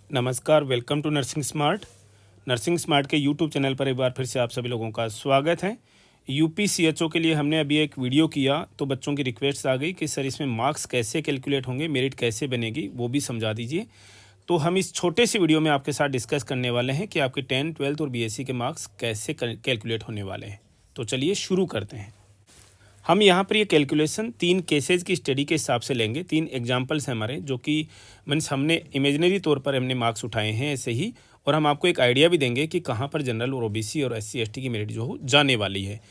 नमस्कार, welcome to nursing smart. Nursing smart के YouTube channel पर एक बार फिर से आप सभी लोगों का स्वागत है। यूपीसीएचओ के लिए हमने अभी एक वीडियो किया तो बच्चों की रिक्वेस्ट आ गई कि सर इसमें मार्क्स कैसे कैलकुलेट होंगे, मेरिट कैसे बनेगी, वो भी समझा दीजिए। तो हम इस छोटे से वीडियो में आपके साथ डिस्कस करने वाले हैं कि आपके 10th, 12th और बीएससी के मार्क्स कैसे कैलकुलेट होने वाले हैं। तो चलिए शुरू करते हैं। हम यहाँ पर ये कैलकुलेशन 3 केसेज की स्टडी के हिसाब से लेंगे। 3 एग्जाम्पल्स हैं हमारे, जो कि मीन्स हमने इमेजिनरी तौर पर हमने मार्क्स उठाए हैं ऐसे ही, और हम आपको एक आइडिया भी देंगे कि कहाँ पर जनरल और ओबीसी और एससी एसटी की मेरिट जो हो जाने वाली है।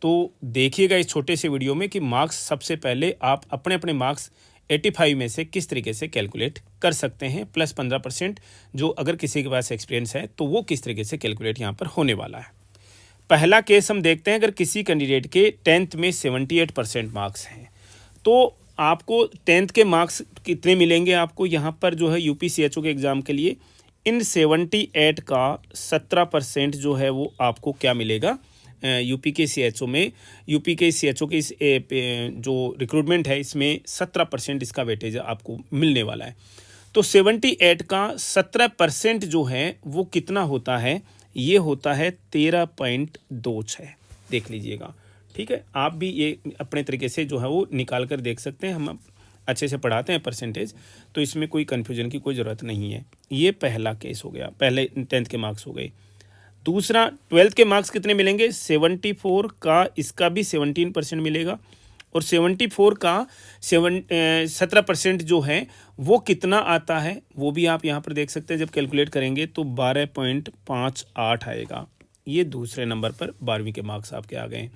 तो देखिएगा इस छोटे से वीडियो में कि मार्क्स सबसे पहले आप अपने अपने मार्क्स 85 में से किस तरीके से कैलकुलेट कर सकते हैं, प्लस 15% जो अगर किसी के पास एक्सपीरियंस है तो वो किस तरीके से कैलकुलेट यहाँ पर होने वाला है। पहला केस हम देखते हैं, अगर किसी कैंडिडेट के 10th में 78% मार्क्स हैं तो आपको 10th के मार्क्स कितने मिलेंगे। आपको यहाँ पर जो है यूपीसीएचओ के एग्ज़ाम के लिए इन 78 का 17% जो है वो आपको क्या मिलेगा। यूपी के सीएचओ के इस जो रिक्रूटमेंट है इसमें 17% इसका वेटेज आपको मिलने वाला है। तो 78 का 17% जो है वो कितना होता है, ये होता है 13.26। देख लीजिएगा, ठीक है। आप भी ये अपने तरीके से जो है वो निकाल कर देख सकते हैं। हम अच्छे से पढ़ाते हैं परसेंटेज, तो इसमें कोई कन्फ्यूजन की कोई ज़रूरत नहीं है। ये पहला केस हो गया, पहले 10th के मार्क्स हो गए। दूसरा 12th के मार्क्स कितने मिलेंगे, 74 का इसका भी 17% मिलेगा, और 74 का 17% जो है वो कितना आता है वो भी आप यहाँ पर देख सकते हैं। जब कैलकुलेट करेंगे तो 12.58 आएगा। ये दूसरे नंबर पर 12वीं के मार्क्स आपके आ गए।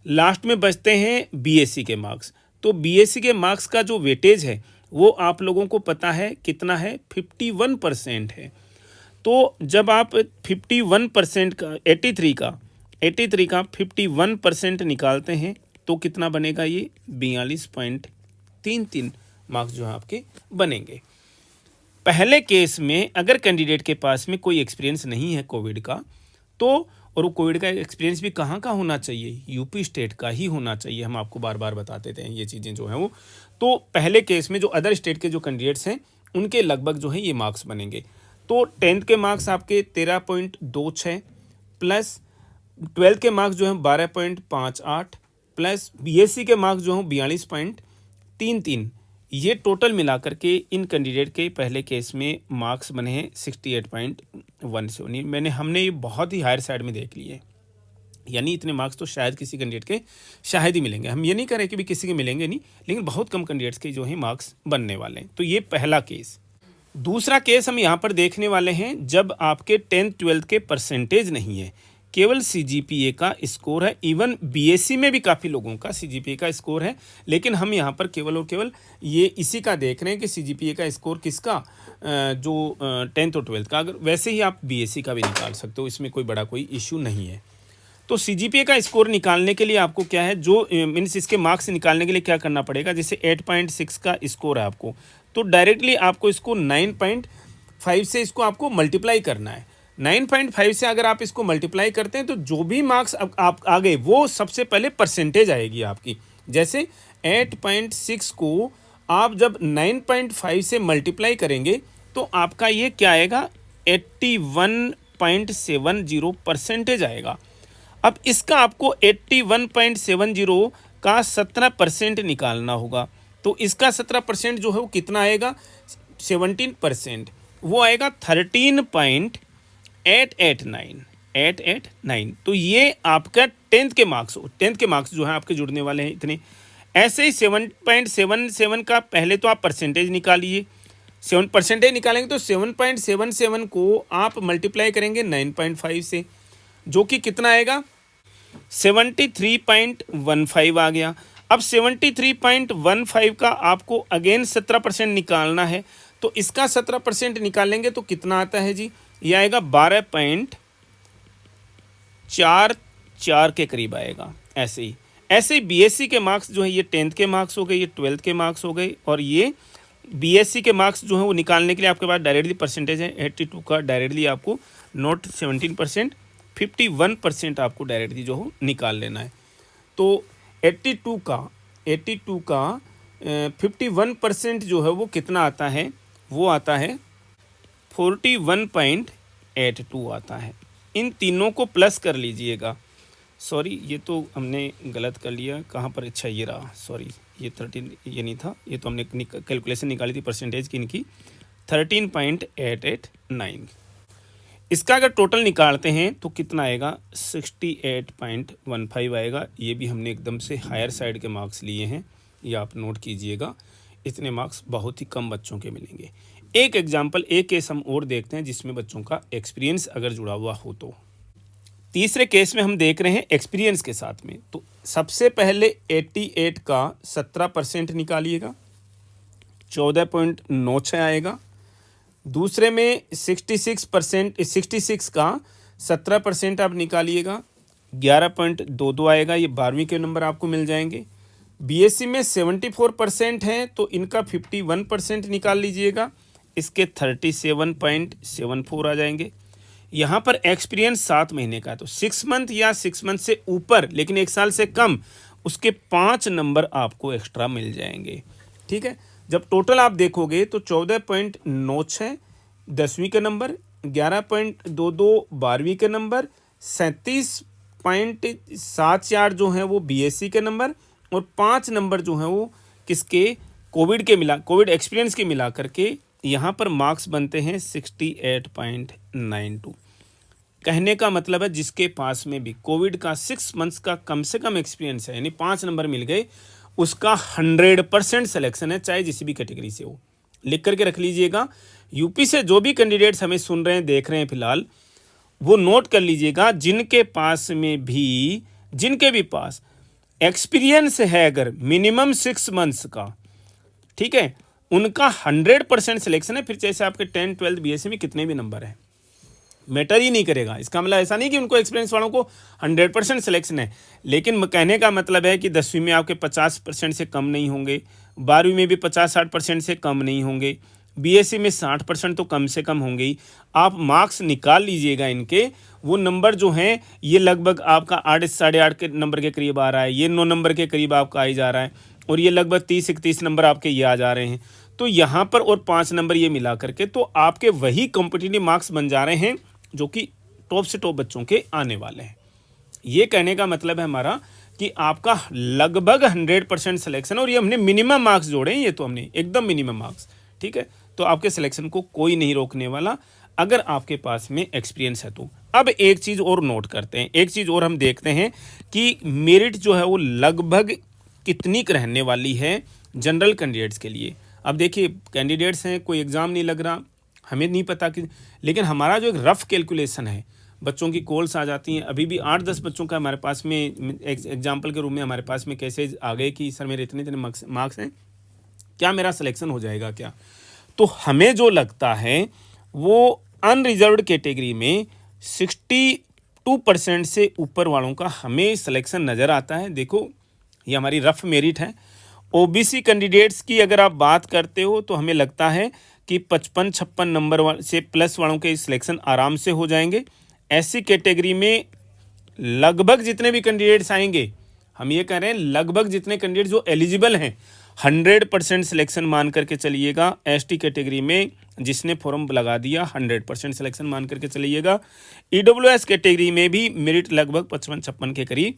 लास्ट में बचते हैं बीएससी के मार्क्स। तो बीएससी के मार्क्स का जो वेटेज है वो आप लोगों को पता है कितना है, 51% है। तो जब आप 51% का 83 का 51% निकालते हैं तो कितना बनेगा, ये 42.33 मार्क्स जो है आपके बनेंगे। पहले केस में अगर कैंडिडेट के पास में कोई एक्सपीरियंस नहीं है कोविड का, तो और वो कोविड का एक्सपीरियंस भी कहाँ का होना चाहिए, यूपी स्टेट का ही होना चाहिए। हम आपको बार बार बताते थे ये चीज़ें जो हैं वो। तो पहले केस में जो अदर स्टेट के जो कैंडिडेट्स हैं उनके लगभग जो है ये मार्क्स बनेंगे। तो 10th के मार्क्स आपके 13.26 प्लस 12th के मार्क्स जो हैं 12.58 प्लस बीएससी के मार्क्स जो हैं 42.33, ये टोटल मिलाकर के इन कैंडिडेट के पहले केस में मार्क्स बने हैं 68.17। हमने ये बहुत ही हायर साइड में देख लिए, यानी इतने मार्क्स तो शायद किसी कैंडिडेट के शायद ही मिलेंगे। हम ये नहीं कह रहे कि भी किसी के मिलेंगे नहीं, लेकिन बहुत कम कैंडिडेट्स के जो है मार्क्स बनने वाले हैं। तो ये पहला केस। दूसरा केस हम यहाँ पर देखने वाले हैं, जब आपके 10th 12th के परसेंटेज नहीं है, केवल सीजीपीए का स्कोर है। इवन बीएससी में भी काफ़ी लोगों का सीजीपीए का स्कोर है, लेकिन हम यहाँ पर केवल और केवल ये इसी का देख रहे हैं कि सीजीपीए का स्कोर किसका, जो 10th और 12th का। अगर वैसे ही आप बीएससी का भी निकाल सकते हो, इसमें कोई बड़ा कोई इशू नहीं है। तो सीजीपीए का स्कोर निकालने के लिए आपको क्या है, जो मीन्स इसके मार्क्स निकालने के लिए क्या करना पड़ेगा। जैसे 8.6 का स्कोर है आपको, तो डायरेक्टली आपको इसको 9.5 से इसको आपको मल्टीप्लाई करना है। 9.5 से अगर आप इसको मल्टीप्लाई करते हैं तो जो भी मार्क्स आप आ गए वो सबसे पहले परसेंटेज आएगी आपकी। जैसे 8.6 को आप जब 9.5 से मल्टीप्लाई करेंगे तो आपका ये क्या आएगा, 81.70 परसेंटेज आएगा। अब इसका आपको 81.70 का 17% निकालना होगा। तो इसका 17% जो है वो कितना आएगा, 17%, वो आएगा 13.889। तो ये आपका 10th के मार्क्स जो है आपके जुड़ने वाले हैं इतने। ऐसे ही 7.77 का पहले तो आप परसेंटेज निकालिए। 7% निकालेंगे तो 7.77 को आप मल्टीप्लाई करेंगे 9.5 से, जो कि कितना आएगा, 73.15 आ गया। अब 73.15 का आपको अगेन 17% निकालना है, तो इसका 17% निकालेंगे तो कितना आता है जी, ये आएगा 12.44 के करीब आएगा। ऐसे ही बीएससी के मार्क्स जो है ये 10th के मार्क्स हो गए, ये 12th के मार्क्स हो गए, और ये बीएससी के मार्क्स जो है वो निकालने के लिए आपके पास डायरेक्टली परसेंटेज है 82 का, डायरेक्टली आपको नॉट 17%, 51% आपको डायरेक्टली जो हो निकाल लेना है। तो 82 का 51% जो है वो कितना आता है, वो आता है 41.82 आता है। इन तीनों को प्लस कर लीजिएगा। सॉरी, ये तो हमने गलत कर लिया, कहाँ पर, अच्छा ये रहा, सॉरी ये 13 ये नहीं था, ये तो हमने कैलकुलेशन निकाली थी परसेंटेज की इनकी, 13.889। इसका अगर टोटल निकालते हैं तो कितना आएगा, 68.15 आएगा। ये भी हमने एकदम से हायर साइड के मार्क्स लिए हैं, ये आप नोट कीजिएगा। इतने मार्क्स बहुत ही कम बच्चों के मिलेंगे। एक एग्जाम्पल, एक केस हम और देखते हैं जिसमें बच्चों का एक्सपीरियंस अगर जुड़ा हुआ हो तो। तीसरे केस में हम देख रहे हैं एक्सपीरियंस के साथ में। तो सबसे पहले 88 का 17% निकालिएगा, 14.96 आएगा। दूसरे में 66 का 17% आप निकालिएगा, 11.22 आएगा। ये 12वीं के नंबर आपको मिल जाएंगे। बीएससी में 74% हैं तो इनका 51% निकाल लीजिएगा, इसके 37.74 आ जाएंगे। यहाँ पर एक्सपीरियंस 7 महीने का है तो 6 मंथ या 6 मंथ से ऊपर लेकिन 1 साल से कम, उसके 5 नंबर आपको एक्स्ट्रा मिल जाएंगे। ठीक है, जब टोटल आप देखोगे तो 14.96 10वीं के नंबर, 11.22 12वीं के नंबर, 37.74 जो है वो बीएससी के नंबर, और 5 नंबर जो हैं वो किसके, कोविड एक्सपीरियंस के मिला करके यहाँ पर मार्क्स बनते हैं 68.92। कहने का मतलब है जिसके पास में भी कोविड का 6 मंथ्स का कम से कम एक्सपीरियंस है, यानी 5 नंबर मिल गए, उसका 100% सिलेक्शन है, चाहे जिस भी कैटेगरी से हो। लिख करके रख लीजिएगा। यूपी से जो भी कैंडिडेट्स हमें सुन रहे हैं, देख रहे हैं फिलहाल, वो नोट कर लीजिएगा। जिनके भी पास एक्सपीरियंस है अगर मिनिमम 6 मंथ्स का, ठीक है, उनका 100% सिलेक्शन है। फिर जैसे आपके 10 12 बीएससी में कितने भी नंबर हैं, मैटर ही नहीं करेगा। इसका मतलब ऐसा नहीं कि उनको एक्सपीरियंस वालों को 100% सिलेक्शन है, लेकिन कहने का मतलब है कि 10वीं में आपके 50% से कम नहीं होंगे, 12वीं में भी 50-60% से कम नहीं होंगे, बीएससी में 60% तो कम से कम होंगे ही। आप मार्क्स निकाल लीजिएगा इनके, वो नंबर जो हैं ये लगभग आपका 8 साढ़े 8 के नंबर के करीब आ रहा है, ये 9 नंबर के करीब आपका आ ही जा रहा है, और ये लगभग 30-31 नंबर आपके ये आ जा रहे हैं। तो यहाँ पर और 5 नंबर ये मिला करके तो आपके वही कॉम्पिटिटिव मार्क्स बन जा रहे हैं जो कि टॉप से टॉप बच्चों के आने वाले हैं। ये कहने का मतलब है हमारा कि आपका लगभग 100% सिलेक्शन, और ये हमने मिनिमम मार्क्स जोड़े हैं, ये तो हमने एकदम मिनिमम मार्क्स, ठीक है। तो आपके सिलेक्शन को कोई नहीं रोकने वाला अगर आपके पास में एक्सपीरियंस है तो। अब एक चीज़ और नोट करते हैं, एक चीज़ और हम देखते हैं कि मेरिट जो है वो लगभग कितनी रहने वाली है जनरल कैंडिडेट्स के लिए। अब देखिए, कैंडिडेट्स हैं, कोई एग्ज़ाम नहीं लग रहा, हमें नहीं पता कि, लेकिन हमारा जो एक रफ़ कैलकुलेशन है, बच्चों की कॉल्स आ जाती हैं। अभी भी 8-10 बच्चों का हमारे पास में एग्जाम्पल के रूप में हमारे पास में कैसे आ गए कि सर मेरे इतने मार्क्स हैं, क्या मेरा सिलेक्शन हो जाएगा क्या। तो हमें जो लगता है वो अनरिजर्व्ड कैटेगरी में 62% से ऊपर वालों का हमें सिलेक्शन नज़र आता है। देखो, ये हमारी रफ़ मेरिट है। ओबीसी कैंडिडेट्स की अगर आप बात करते हो तो हमें लगता है कि 55-56 नंबर से प्लस वालों के सिलेक्शन आराम से हो जाएंगे। ऐसी कैटेगरी में लगभग जितने भी कैंडिडेट्स आएंगे, हम ये कह रहे हैं लगभग जितने कैंडिडेट जो एलिजिबल हैं, 100% सिलेक्शन मान करके चलिएगा। एसटी कैटेगरी में जिसने फॉर्म लगा दिया 100% सिलेक्शन मान करके चलिएगा। ईडब्ल्यूएस कैटेगरी में भी मेरिट लगभग 55-56 के करीब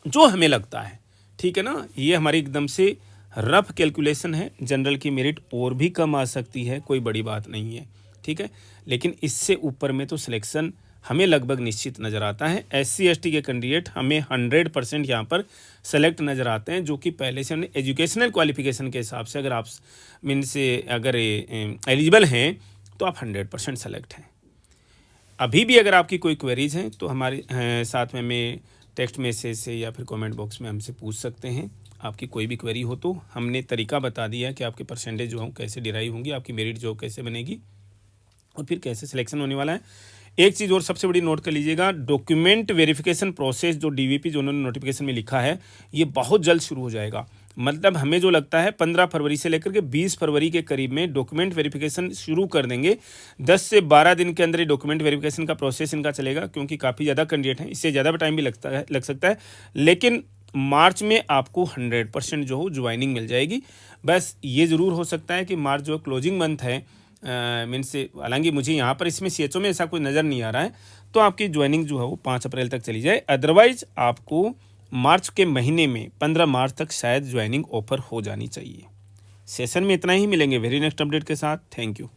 जो हमें लगता है, ठीक है ना। ये हमारी एकदम से रफ कैलकुलेशन है। जनरल की मेरिट और भी कम आ सकती है, कोई बड़ी बात नहीं है, ठीक है, लेकिन इससे ऊपर में तो सिलेक्शन हमें लगभग निश्चित नज़र आता है। एससी एसटी के कैंडिडेट हमें 100% यहाँ पर सेलेक्ट नज़र आते हैं, जो कि पहले से हमने एजुकेशनल क्वालिफिकेशन के हिसाब से अगर आप अगर एलिजिबल हैं तो आप 100% सेलेक्ट हैं। अभी भी अगर आपकी कोई क्वेरीज हैं तो हमारे साथ में हमें टेक्स्ट मैसेज से या फिर कमेंट बॉक्स में हमसे पूछ सकते हैं। आपकी कोई भी क्वेरी हो तो हमने तरीका बता दिया कि आपके परसेंटेज जो हो कैसे डिराइव होंगी, आपकी मेरिट जो कैसे बनेगी और फिर कैसे सिलेक्शन होने वाला है। एक चीज़ और सबसे बड़ी नोट कर लीजिएगा, डॉक्यूमेंट वेरिफिकेशन प्रोसेस जो डीवीपी जो उन्होंने नोटिफिकेशन में लिखा है, ये बहुत जल्द शुरू हो जाएगा। मतलब हमें जो लगता है 15 फरवरी से लेकर के 20 फरवरी के करीब में डॉक्यूमेंट वेरिफिकेशन शुरू कर देंगे। 10 से 12 दिन के अंदर ये डॉक्यूमेंट वेरिफिकेशन का प्रोसेस इनका चलेगा, क्योंकि काफ़ी ज़्यादा कैंडिडेट हैं, इससे ज़्यादा टाइम भी लग सकता है। लेकिन मार्च में आपको 100% जो हो ज्वाइनिंग मिल जाएगी। बस ये ज़रूर हो सकता है कि मार्च जो क्लोजिंग मंथ है मीन्स हालांकि मुझे यहाँ पर इसमें CHO में ऐसा कोई नज़र नहीं आ रहा है, तो आपकी ज्वाइनिंग जो है वो 5 अप्रैल तक चली जाए। अदरवाइज आपको मार्च के महीने में 15 मार्च तक शायद ज्वाइनिंग ऑफर हो जानी चाहिए। सेशन में इतना ही, मिलेंगे वेरी नेक्स्ट अपडेट के साथ। Thank you.